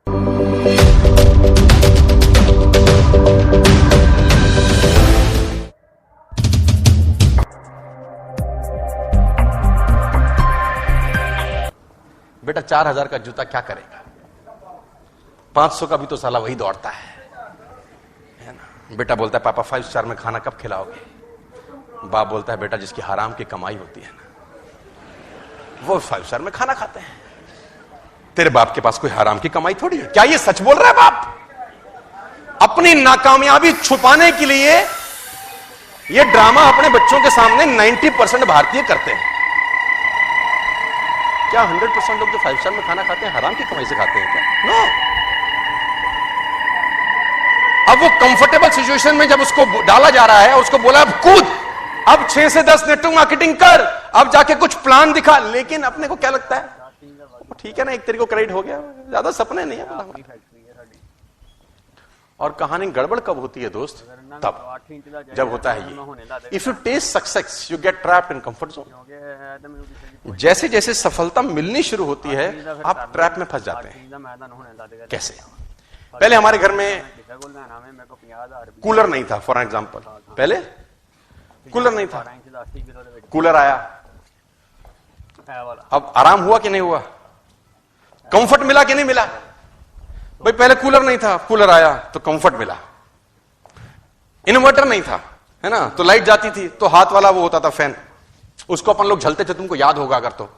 बेटा 4000 का जूता क्या करेगा, 500 का भी तो साला वही दौड़ता है ना। बेटा बोलता है पापा 5 स्टार में खाना कब खिलाओगे? बाप बोलता है बेटा जिसकी हराम की कमाई होती है ना वो 5 स्टार में खाना खाते हैं। तेरे बाप के पास कोई हराम की कमाई थोड़ी है। क्या ये सच बोल रहा है बाप? अपनी नाकामयाबी छुपाने के लिए ये ड्रामा अपने बच्चों के सामने 90% भारतीय करते हैं। क्या 100% लोग जो 5 स्टार में खाना खाते हैं हराम की कमाई से खाते हैं क्या? नो। अब वो कंफर्टेबल सिचुएशन में जब उसको डाला जा रहा है, उसको बोला अब कूद, अब 6 से 10 नेटवर्क मार्केटिंग कर, अब जाके कुछ प्लान दिखा। लेकिन अपने को क्या लगता है ठीक है ना, एक तरीके को क्रेडिट हो गया, ज्यादा सपने नहीं है। और कहानी गड़बड़ कब होती है दोस्त? तब जब होता है ये, if you taste success you get trapped in comfort zone. जैसे जैसे सफलता मिलनी शुरू होती है आप ट्रैप में फंस जाते हैं। कैसे? पहले हमारे घर में कूलर नहीं था, फॉर एग्जांपल, पहले कूलर नहीं था, कूलर आया, अब आराम हुआ कि नहीं हुआ? कंफर्ट मिला कि नहीं मिला? भाई पहले कूलर नहीं था, कूलर आया तो कंफर्ट मिला। इन्वर्टर नहीं था, है ना, तो लाइट जाती थी तो हाथ वाला वो होता था फैन, उसको अपन लोग झलते थे, तुमको याद होगा अगर तो,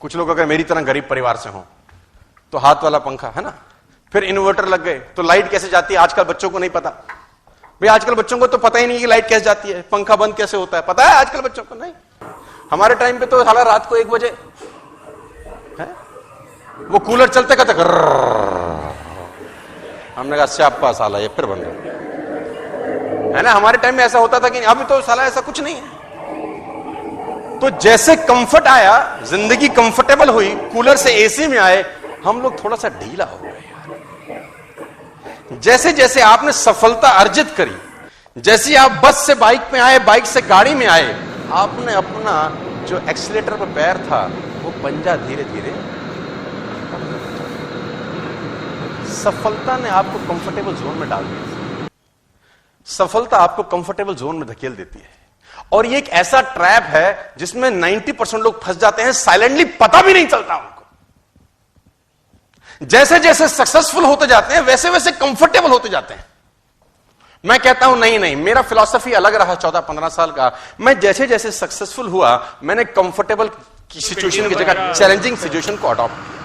कुछ लोग अगर मेरी तरह गरीब परिवार से हो तो हाथ वाला पंखा, है ना। फिर इन्वर्टर लग गए तो लाइट कैसे जाती है आजकल बच्चों को नहीं पता। भाई आजकल बच्चों को तो पता ही नहीं कि लाइट कैसे जाती है, पंखा बंद कैसे होता है, पता है आजकल बच्चों को? नहीं। हमारे टाइम पे तो साला रात को 1 बजे वो कूलर चलते कहते, हमने कहा स्यापा साला ये फिर बंद है ना। हमारे टाइम में ऐसा होता था कि अभी तो साला ऐसा कुछ नहीं है। तो जैसे कंफर्ट आया, जिंदगी कंफर्टेबल हुई, कूलर से एसी में आए, हम लोग थोड़ा सा ढीला हो गए यार। जैसे जैसे आपने सफलता अर्जित करी, जैसे आप बस से बाइक में आए, बाइक से गाड़ी में आए, आपने अपना जो एक्सीलेटर पर पैर था वो पंजा धीरे धीरे, सफलता ने आपको कंफर्टेबल जोन में डाल दिया। सफलता आपको कंफर्टेबल जोन में धकेल देती है और ये एक ऐसा ट्रैप है जिसमें 90% लोग फंस जाते हैं, साइलेंटली पता भी नहीं चलता उनको। जैसे जैसे सक्सेसफुल होते जाते हैं वैसे वैसे कंफर्टेबल होते जाते हैं। मैं कहता हूं नहीं नहीं, मेरा फिलॉसफी अलग रहा 14-15 साल का। मैं जैसे जैसे सक्सेसफुल हुआ मैंने कंफर्टेबल की सिचुएशन की जगह चैलेंजिंग सिचुएशन को अडॉप्ट किया।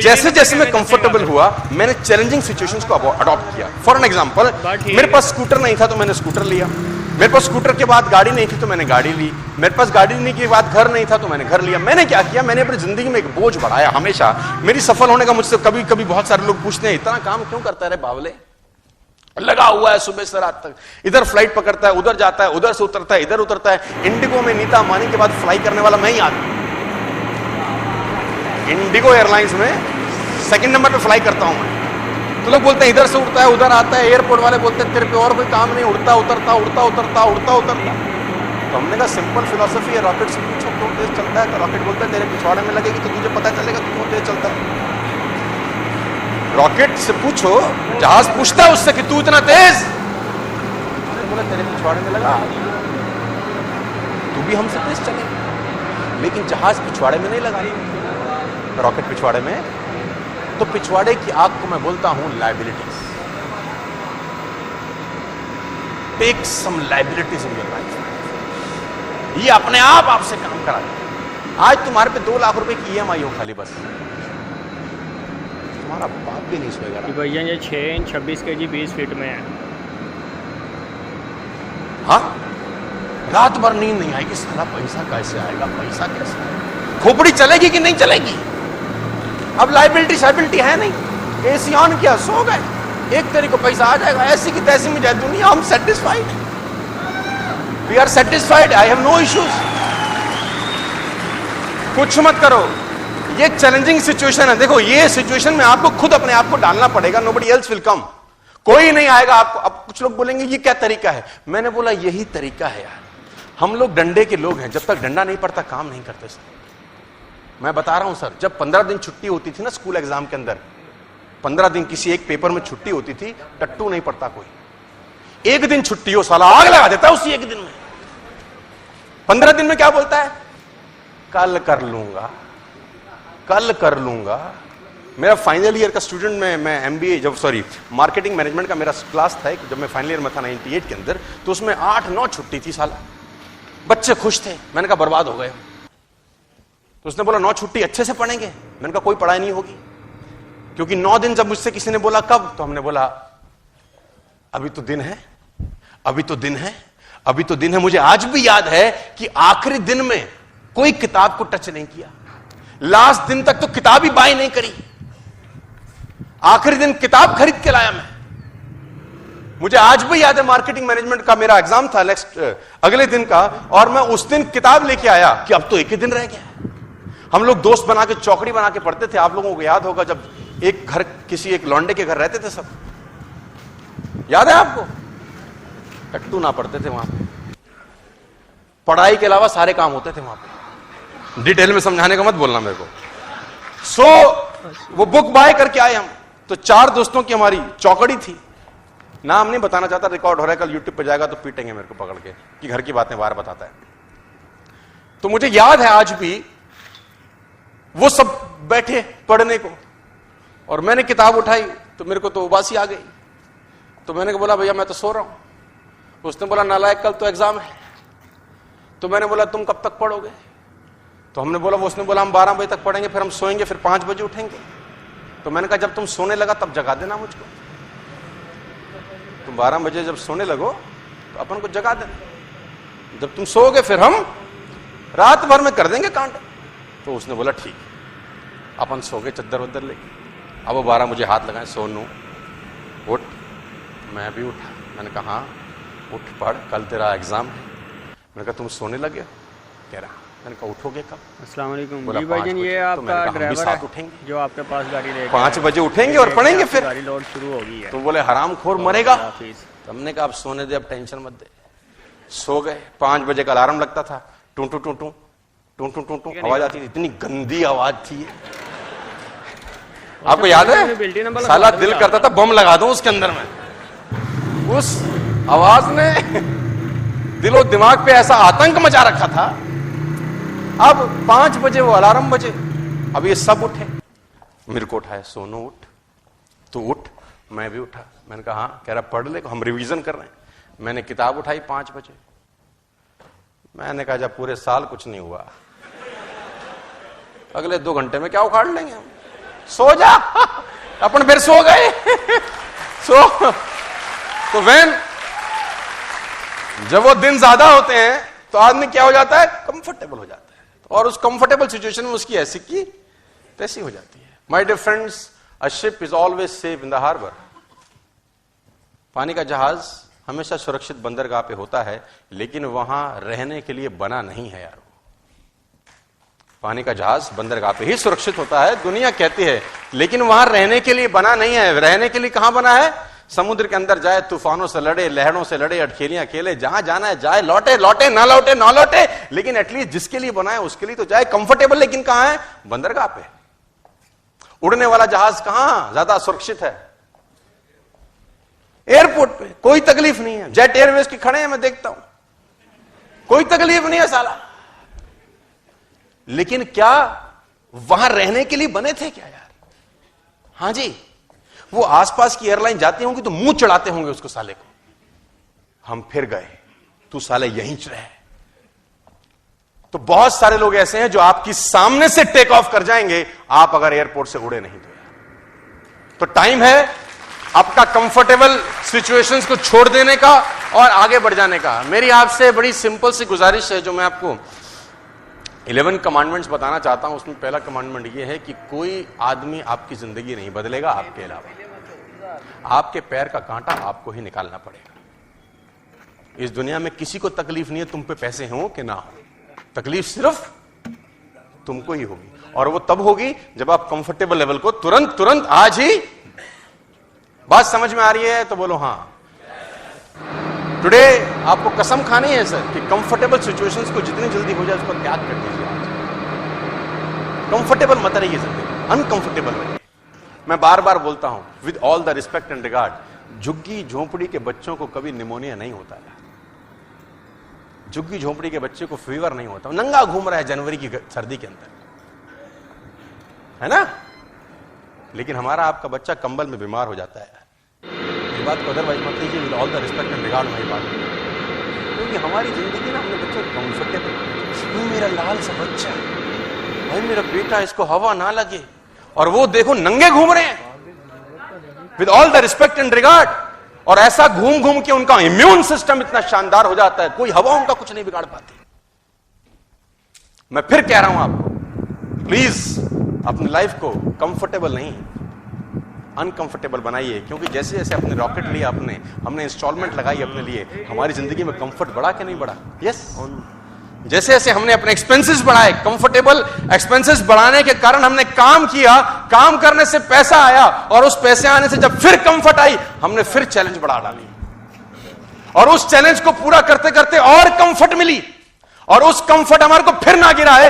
जैसे जैसे मैं कंफर्टेबल हुआ मैंने चैलेंजिंग सिचुएशंस को अडॉप्ट किया। फॉर एन एग्जांपल, मेरे पास स्कूटर नहीं था तो मैंने स्कूटर लिया, मेरे पास स्कूटर के बाद गाड़ी नहीं थी तो मैंने गाड़ी ली, मेरे पास गाड़ी लेने के बाद घर नहीं था तो मैंने घर लिया। मैंने क्या किया, मैंने अपनी जिंदगी में एक बोझ बढ़ाया। हमेशा मेरी सफल होने का मुझसे कभी कभी बहुत सारे लोग पूछते हैं इतना काम क्यों करता है रे बावले, लगा हुआ है सुबह से रात तक, इधर फ्लाइट पकड़ता है, उधर जाता है, उधर से उतरता है, इधर उतरता है। इंडिगो में नीता अंबानी के बाद फ्लाई करने वाला मैं ही आदमी, इंडिगो एयरलाइंस में सेकंड नंबर पे फ्लाई करता हूं मैं। तो लोग बोलते हैं इधर से उड़ता है उधर आता है, एयरपोर्ट वाले बोलते हैं तेरे पे और कोई काम नहीं, उड़ता उतरता उड़ता उतरता उड़ता उतरता। तो हमने कहा सिंपल फिलॉसफी है, रॉकेट से पूछो क्यों तेज चलता है, तो रॉकेट बोलता है तेरे पिछवाड़े में लगेगी तो तुझे पता चलेगा तू क्यों तेज चलता है। रॉकेट से पूछो, जहाज पूछता है उससे कि तू इतना तेज, बोला तेरे पिछवाड़े में लगा, तू भी हमसे तेज चले। लेकिन जहाज पिछवाड़े में नहीं लगा, रॉकेट पिछवाड़े में। तो पिछवाड़े की आग को मैं बोलता हूं liabilities. Take some liabilities in your life. ये अपने आप आपसे काम करा दे। आज तुम्हारे पे 2 लाख रुपए की ईएमआई हो खाली, बस तुम्हारा बाप भी नहीं सोएगा कि भैया ये 6 इंच 26 kg 20 फीट में है। हाँ, रात भर नींद नहीं आएगी, सारा पैसा कैसे आएगा, पैसा कैसे आएगा, खोपड़ी चलेगी कि नहीं चलेगी। अब लाइबिलिटी शाइबिलिटी है नहीं, एसी ऑन किया सो गए, एक तरीके को पैसा आ जाएगा, ऐसी की तैसी में जाए दुनिया। हम satisfied, we are satisfied, I have no issues. कुछ मत करो, ये चैलेंजिंग सिचुएशन है। देखो ये सिचुएशन में आपको खुद अपने आप को डालना पड़ेगा, नोबडी एल्स विल कम, कोई नहीं आएगा आपको। अब कुछ लोग बोलेंगे ये क्या तरीका है, मैंने बोला यही तरीका है यार। हम लोग डंडे के लोग हैं, जब तक डंडा नहीं पड़ता काम नहीं करते सर। मैं बता रहा हूं सर, जब 15 दिन छुट्टी होती थी ना स्कूल एग्जाम के अंदर, 15 दिन किसी एक पेपर में छुट्टी होती थी, टट्टू नहीं पड़ता कोई। एक दिन छुट्टी हो, साला आग लगा देता है उसी एक दिन में। 15 दिन में क्या बोलता है? कल कर लूंगा, कल कर लूंगा। मेरा फाइनल ईयर का स्टूडेंट मैं एमबीए मार्केटिंग मैनेजमेंट का मेरा क्लास था जब मैं फाइनल ईयर में था 98 के अंदर, तो उसमें 8-9 छुट्टी थी साला। बच्चे खुश थे, मैंने कहा बर्बाद हो गए। तो उसने बोला 9 छुट्टी अच्छे से पढ़ेंगे। मैंने कहा कोई पढ़ाई नहीं होगी, क्योंकि 9 दिन जब मुझसे किसी ने बोला कब, तो हमने बोला अभी तो दिन है, अभी तो दिन है, अभी तो दिन है। मुझे आज भी याद है कि आखिरी दिन में कोई किताब को टच नहीं किया, लास्ट दिन तक तो किताब ही बाय नहीं करी। आखिरी दिन किताब खरीद के लाया मैं। मुझे आज भी याद है मार्केटिंग मैनेजमेंट का मेरा एग्जाम था नेक्स्ट अगले दिन का, और मैं उस दिन किताब लेके आया कि अब तो एक ही दिन रह गया। हम लोग दोस्त बना के चौकड़ी बना के पढ़ते थे। आप लोगों को याद होगा जब एक घर किसी एक लौंडे के घर रहते थे सब, याद है आपको? टट्टू ना पढ़ते थे वहां पे, पढ़ाई के अलावा सारे काम होते थे वहां पे। डिटेल में समझाने का मत बोलना मेरे को। वो बुक बाय करके आए हम, तो 4 दोस्तों की हमारी चौकड़ी थी। नाम नहीं बताना चाहता, रिकॉर्ड हो रहा है, कल यूट्यूब पे जाएगा तो पीटेंगे मेरे को पकड़ के कि घर की बातें बाहर बताता है। तो मुझे याद है आज भी, वो सब बैठे पढ़ने को और मैंने किताब उठाई तो मेरे को तो उबासी आ गई। तो मैंने बोला भैया मैं तो सो रहा हूं। उसने बोला नालायक कल तो एग्जाम है। तो मैंने बोला तुम कब तक पढ़ोगे? तो हमने बोला, उसने बोला हम 12 बजे तक पढ़ेंगे, फिर हम सोएंगे, फिर 5 बजे उठेंगे। तो मैंने कहा जब तुम सोने लगा तब जगा देना मुझको। तुम 12 बजे जब सोने लगो तो अपन को जगा देना, जब तुम सोओगे फिर हम रात भर में कर देंगे कांड। तो उसने बोला ठीक। अपन सो गए चद्दर वद्दर लेके। अब वो 12 मुझे हाथ लगाए, सोनू उठ। मैं भी उठा। मैंने कहा हाँ उठ पढ़, कल तेरा एग्जाम है। मैंने कहा तुम सोने लगे? कह रहा। मैंने कहा उठोगे कब? अस्सलाम वालेकुम बोला जी भाईजान, ये आपका ड्राइवर है उठेंगे जो आपके पास गाड़ी लेकर 5 बजे उठेंगे और पढ़ेंगे फिर। गाड़ी लोड शुरू हो गई है। तो बोले हरामखोर मरेगा। तो हमने कहा अब सोने दे, अब टेंशन मत दे। सो गए। 5 बजे का अलार्म लगता था, टू टू टू टू टू टू टू टू आवाज आती थी। इतनी गंदी आवाज थी। आपको याद है? साला दिल करता था बम लगा दो उसके अंदर में। उस आवाज ने दिलो दिमाग पे ऐसा आतंक मचा रखा था। अब 5 बजे वो अलार्म बजे, अब ये सब उठे, मेरे को उठाए, सोनू उठ, तू उठ। मैं भी उठा। मैंने कहा हाँ। कह रहा पढ़ ले, हम रिवीजन कर रहे हैं। मैंने किताब उठाई 5 बजे। मैंने कहा जब पूरे साल कुछ नहीं हुआ, अगले 2 घंटे में क्या उखाड़ लेंगे हम। सो जा। अपन फिर सो गए। तो जब वो दिन ज्यादा होते हैं तो आदमी क्या हो जाता है? कंफर्टेबल हो जाता है, और उस कंफर्टेबल सिचुएशन में उसकी ऐसी की तैसी हो जाती है। My dear friends, a ship is always safe in the harbour. पानी का जहाज हमेशा सुरक्षित बंदरगाह पे होता है, लेकिन वहां रहने के लिए बना नहीं है यार। पानी का जहाज बंदरगाह पे ही सुरक्षित होता है, दुनिया कहती है, लेकिन वहां रहने के लिए बना नहीं है। रहने के लिए कहां बना है? समुद्र के अंदर जाए, तूफानों से लड़े, लहरों से लड़े, अटखेलियां खेले, जहां जाना है जाए, लौटे लौटे ना लौटे ना लौटे, लेकिन एटलीस्ट जिसके लिए बना है उसके लिए तो जाए। कंफर्टेबल लेकिन कहां है? बंदरगाह पे। उड़ने वाला जहाज कहां ज्यादा सुरक्षित है? एयरपोर्ट पे। कोई तकलीफ नहीं है। जेट एयरवेज के खड़े हैं, मैं देखता हूं, कोई तकलीफ नहीं है साला। लेकिन क्या वहां रहने के लिए बने थे क्या यार? हां जी। वो आसपास की एयरलाइन जाती होंगी तो मुंह चढ़ाते होंगे उसको साले को, हम फिर गए, तू साले यहीं रहे। तो बहुत सारे लोग ऐसे हैं जो आपकी सामने से टेक ऑफ कर जाएंगे, आप अगर एयरपोर्ट से उड़े नहीं तो टाइम है आपका कंफर्टेबल सिचुएशंस को छोड़ देने का और आगे बढ़ जाने का। मेरी आपसे बड़ी सिंपल सी गुजारिश है, जो मैं आपको 11 कमांडमेंट्स बताना चाहता हूं। उसमें पहला कमांडमेंट यह है कि कोई आदमी आपकी जिंदगी नहीं बदलेगा आपके अलावा। आपके पैर का कांटा आपको ही निकालना पड़ेगा। इस दुनिया में किसी को तकलीफ नहीं है तुम पे पैसे हो कि ना हो, तकलीफ सिर्फ तुमको ही होगी, और वो तब होगी जब आप कंफर्टेबल लेवल को तुरंत आज ही। बात समझ में आ रही है तो बोलो हां। टुडे आपको कसम खानी है सर कि कंफर्टेबल सिचुएशंस को जितनी जल्दी हो जाए उसको त्याग कर दीजिए। आज कंफर्टेबल मत रहिए जिंदगी, अनकंफर्टेबल रहिए। मैं बार बार बोलता हूं, with all the respect and regard, झुग्गी झोंपड़ी के बच्चों को कभी निमोनिया नहीं होता है। झुग्गी झोंपड़ी के बच्चे को फीवर नहीं होता, नंगा घूम रहा है जनवरी की सर्दी के अंदर, है ना। लेकिन हमारा आपका बच्चा कंबल में बीमार हो जाता है। ये बात को अदरवाइज मत लीजिए, with all the respect and regard हमारी बात, क्योंकि हमारी जिंदगी ना हमने बच्चों को कंफर्टेबल, मेरा लाल सा बच्चा, भाई मेरा बेटा, इसको हवा ना लगे, और वो देखो नंगे घूम रहे हैं, with all the respect and regard. और ऐसा घूम घूम के उनका इम्यून सिस्टम इतना शानदार हो जाता है, कोई हवा उनका कुछ नहीं बिगाड़ पाती। मैं फिर कह रहा हूं आपको, प्लीज अपनी लाइफ को कंफर्टेबल नहीं, अनकंफर्टेबल बनाइए, क्योंकि जैसे जैसे अपने रॉकेट लिया, हमने इंस्टॉलमेंट लगाई अपने लिए, हमारी जिंदगी में कंफर्ट बढ़ा कि नहीं बढ़ा? यस। जैसे जैसे हमने अपने एक्सपेंसेस बढ़ाए, कंफर्टेबल एक्सपेंसेस बढ़ाने के कारण हमने काम किया, काम करने से पैसा आया, और उस पैसे आने से जब फिर कंफर्ट आई, हमने फिर चैलेंज बढ़ा डाली, और उस चैलेंज को पूरा करते करते और कंफर्ट मिली, और उस कंफर्ट हमारे को फिर ना गिराए,